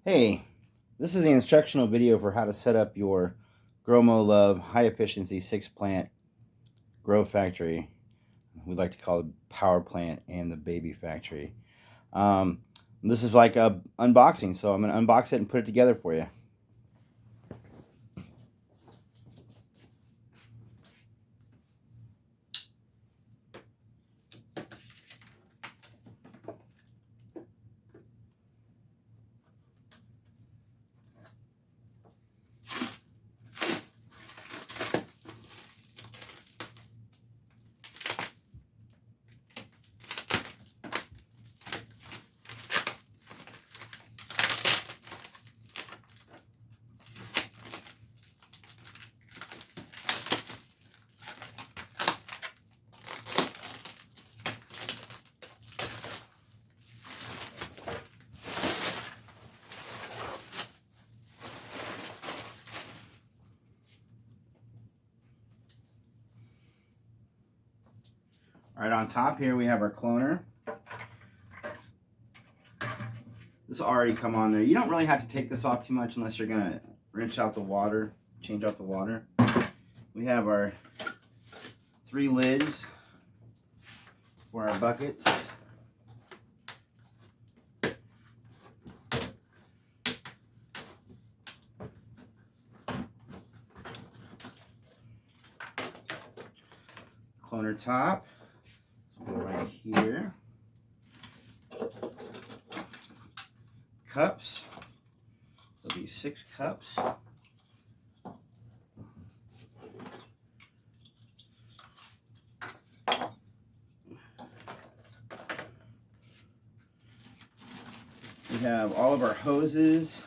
Hey, this is the instructional video for how to set up your GrowMoLove high efficiency 6-plant grow factory. We like to call it power plant and the baby factory. This is like a unboxing, so I'm going to unbox it and put it together for you. All right, on top here we have our cloner. This will already come on there. You don't really have to take this off too much unless you're going to rinse out the water, change out the water. We have our 3 lids for our buckets. Cloner top. So go right here. Cups. There'll be 6 cups. We have all of our hoses.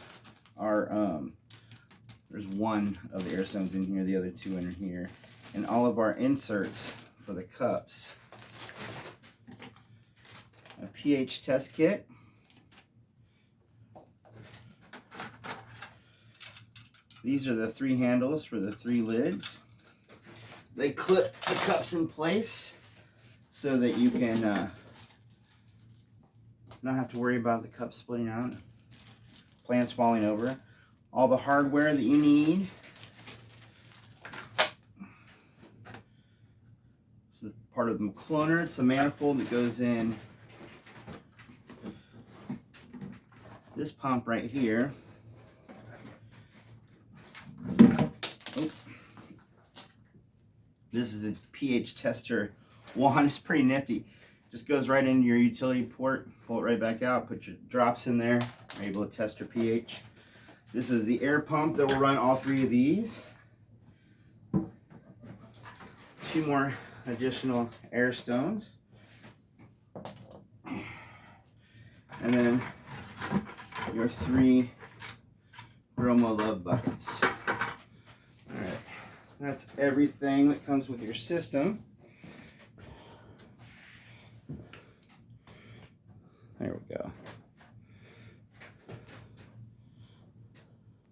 There's one of the air stones in here, the other 2 in here, and all of our inserts for the cups. A pH test kit. These are the 3 handles for the 3 lids. They clip the cups in place so that you can not have to worry about the cups splitting out, plants falling over. All the hardware that you need. This is part of the cloner. It's a manifold that goes in this pump right here. This is the pH tester wand. It's pretty nifty. Just goes right into your utility port, pull it right back out, put your drops in there, you're able to test your pH. This is the air pump that will run all 3 of these. 2 more additional air stones. And then your 3 GrowMoLove buckets. Alright, that's everything that comes with your system. There we go.